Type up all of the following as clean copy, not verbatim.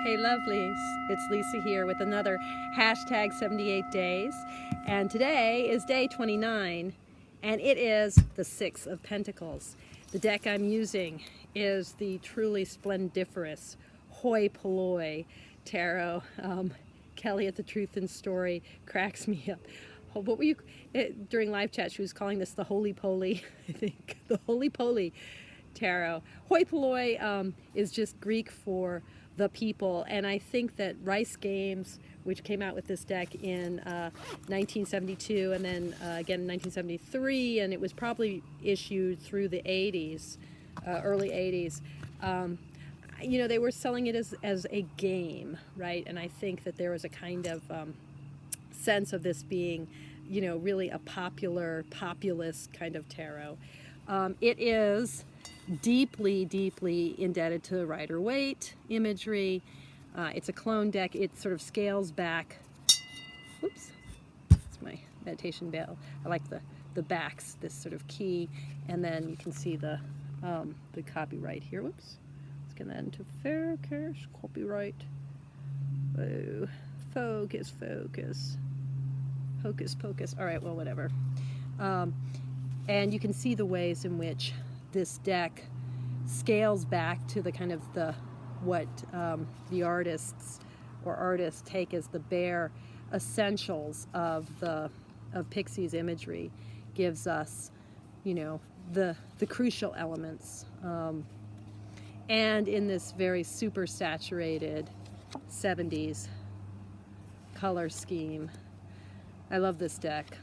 Hey lovelies, it's Lisa here with another hashtag 78 days, and today is day 29 and it is the Six of Pentacles. The deck I'm using is the truly splendiferous Hoi Polloi Tarot. Kelly at the Truth and Story cracks me up. What were you, during live chat she was calling this the Holy Poly, I think, the Holy Poly Tarot. Hoi Polloi is just Greek for the people, and I think that Rice Games, which came out with this deck in 1972 and then again in 1973, and it was probably issued through the 80s, early 80s. You know, they were selling it as a game, right? And I think that there was a kind of sense of this being, you know, really a populist kind of tarot. It is deeply, deeply indebted to Rider-Waite Imagery. It's a clone deck. It sort of scales back. Whoops, it's my meditation bell. I like the backs, this sort of key, and then you can see the copyright here. Whoops, let's get that into focus. Copyright. Oh, focus, focus. Hocus pocus. All right, well, whatever. And you can see the ways in which this deck scales back to the kind of what the artists take as the bare essentials of Pixie's imagery, gives us, you know, the crucial elements. And in this very super saturated 70s color scheme, I love this deck.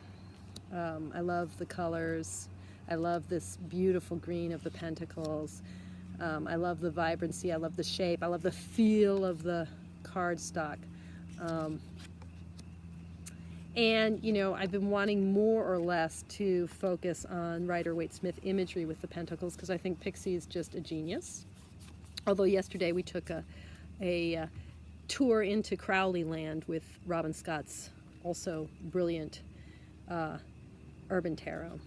I love the colors. I love this beautiful green of the Pentacles. I love the vibrancy. I love the shape. I love the feel of the cardstock. And, you know, I've been wanting more or less to focus on Rider-Waite-Smith imagery with the Pentacles because I think Pixie is just a genius. Although yesterday we took a tour into Crowley Land with Robin Scott's also brilliant urban tarot.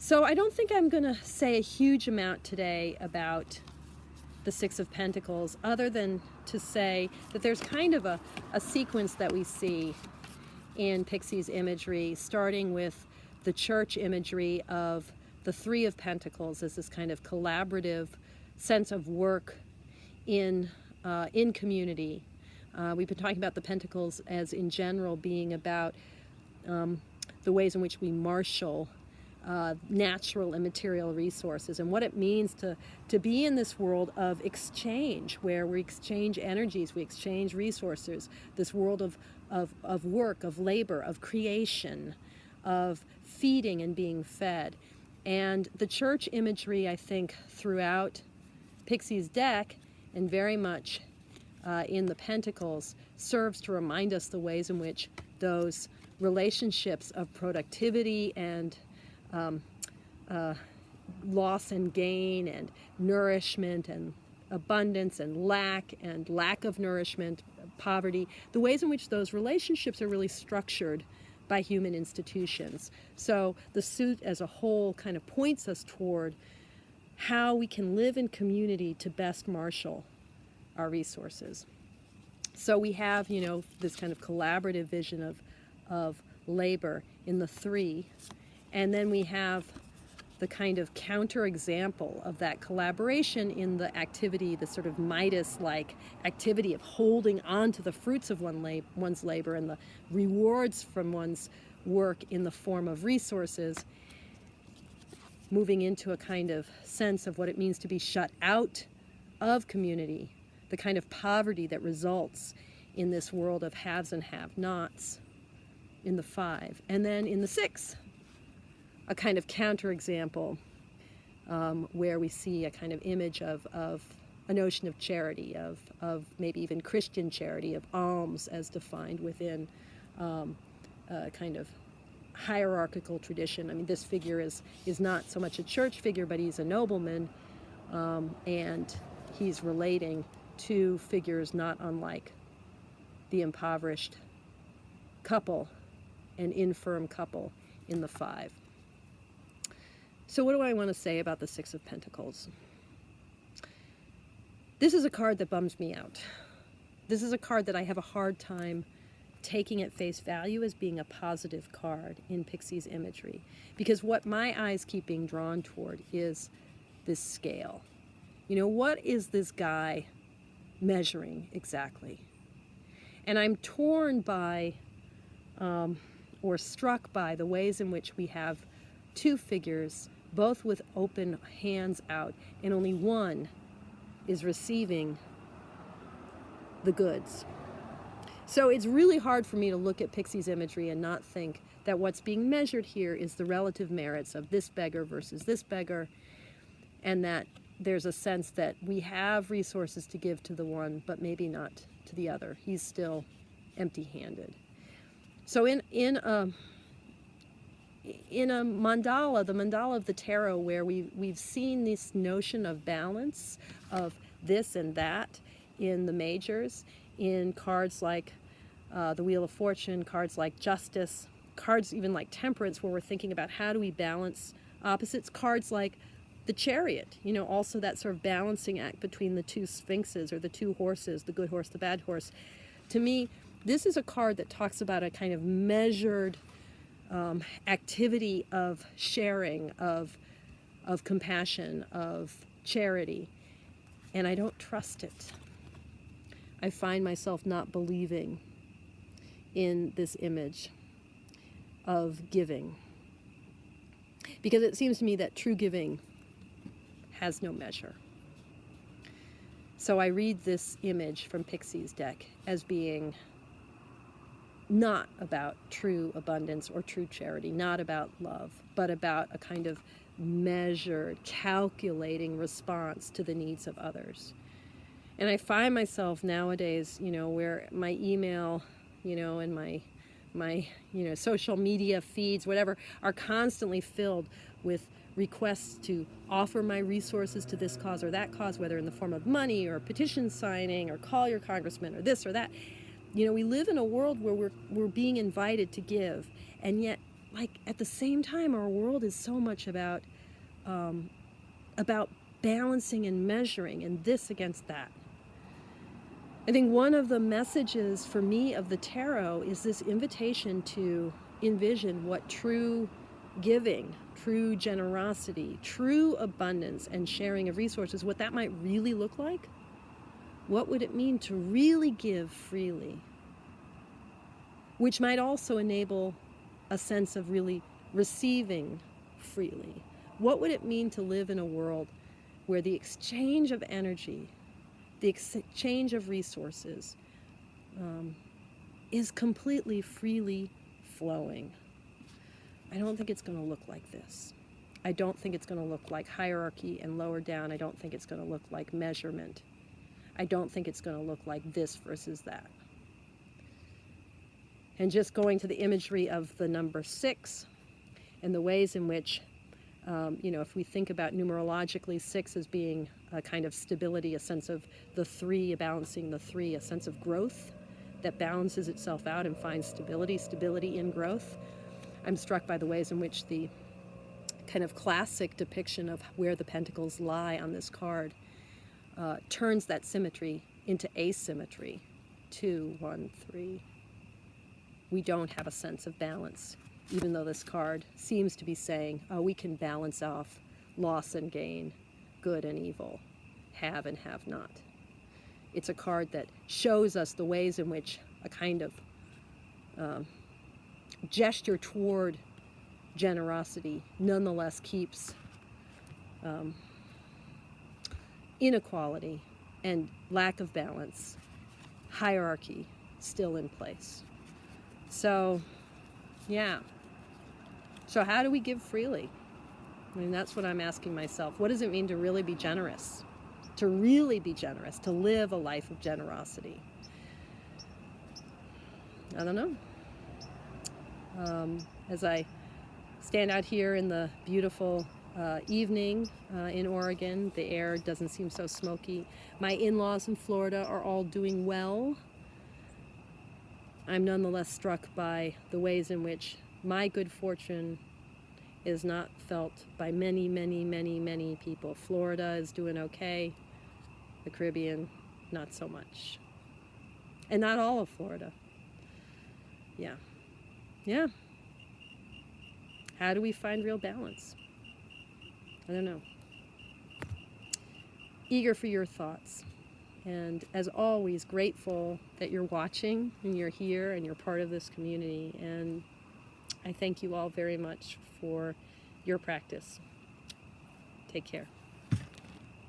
So I don't think I'm going to say a huge amount today about the Six of Pentacles, other than to say that there's kind of a sequence that we see in Pixie's imagery, starting with the church imagery of the Three of Pentacles as this kind of collaborative sense of work in community. We've been talking about the Pentacles as in general being about the ways in which we marshal natural and material resources, and what it means to be in this world of exchange, where we exchange energies, we exchange resources, this world of work, of labor, of creation, of feeding and being fed. And the church imagery, I think, throughout Pixie's deck, and very much in the Pentacles, serves to remind us the ways in which those relationships of productivity and loss and gain and nourishment and abundance and lack of nourishment, poverty, the ways in which those relationships are really structured by human institutions. So the suit as a whole kind of points us toward how we can live in community to best marshal our resources. So we have, you know, this kind of collaborative vision of labor in the three, and then we have the kind of counterexample of that collaboration in the activity, the sort of Midas-like activity of holding on to the fruits of one's labor and the rewards from one's work in the form of resources, moving into a kind of sense of what it means to be shut out of community, the kind of poverty that results in this world of haves and have-nots in the five. And then in the six, a kind of counterexample where we see a kind of image of a notion of charity, of maybe even Christian charity, of alms as defined within a kind of hierarchical tradition. I mean, this figure is not so much a church figure, but he's a nobleman, and he's relating to figures not unlike the impoverished couple, an infirm couple in the five. So what do I want to say about the Six of Pentacles? This is a card that bums me out. This is a card that I have a hard time taking at face value as being a positive card in Pixie's imagery, because what my eyes keep being drawn toward is this scale. You know, what is this guy measuring exactly? And I'm torn by or struck by the ways in which we have two figures, both with open hands out, and only one is receiving the goods. So it's really hard for me to look at Pixie's imagery and not think that what's being measured here is the relative merits of this beggar versus this beggar, and that there's a sense that we have resources to give to the one, but maybe not to the other. He's still empty-handed. So in a mandala, the mandala of the tarot, where we've seen this notion of balance, of this and that in the majors, in cards like the Wheel of Fortune, cards like Justice, cards even like Temperance, where we're thinking about how do we balance opposites, cards like the Chariot, you know, also that sort of balancing act between the two sphinxes, or the two horses, the good horse, the bad horse. To me, this is a card that talks about a kind of measured activity of sharing, of compassion, of charity, and I don't trust it. I find myself not believing in this image of giving, because it seems to me that true giving has no measure. So I read this image from Pixie's deck as being not about true abundance or true charity, not about love, but about a kind of measured, calculating response to the needs of others. And I find myself nowadays, you know, where my email, you know, and my you know, social media feeds, whatever, are constantly filled with requests to offer my resources to this cause or that cause, whether in the form of money or petition signing or call your congressman or this or that. You know, we live in a world where we're being invited to give, and yet, like, at the same time, our world is so much about balancing and measuring, and this against that. I think one of the messages for me of the tarot is this invitation to envision what true giving, true generosity, true abundance and sharing of resources, what that might really look like. What would it mean to really give freely? Which might also enable a sense of really receiving freely. What would it mean to live in a world where the exchange of energy, the exchange of resources is completely freely flowing? I don't think it's going to look like this. I don't think it's going to look like hierarchy and lower down. I don't think it's going to look like measurement. I don't think it's going to look like this versus that. And just going to the imagery of the number 6 and the ways in which, you know, if we think about numerologically 6 as being a kind of stability, a sense of the 3, balancing the 3, a sense of growth that balances itself out and finds stability in growth. I'm struck by the ways in which the kind of classic depiction of where the pentacles lie on this card turns that symmetry into asymmetry. 2, 1, 3. We don't have a sense of balance, even though this card seems to be saying, oh, we can balance off loss and gain, good and evil, have and have not. It's a card that shows us the ways in which a kind of gesture toward generosity nonetheless keeps inequality and lack of balance, hierarchy still in place. So, yeah. So how do we give freely? I mean, that's what I'm asking myself. What does it mean to really be generous? To really be generous, to live a life of generosity? I don't know. As I stand out here in the beautiful evening in Oregon, the air doesn't seem so smoky. My in-laws in Florida are all doing well. I'm nonetheless struck by the ways in which my good fortune is not felt by many, many, many, many people. Florida is doing okay. The Caribbean, not so much. and not all of Florida. Yeah. Yeah. How do we find real balance? I don't know. Eager for your thoughts. And as always, grateful that you're watching and you're here and you're part of this community. And I thank you all very much for your practice. Take care.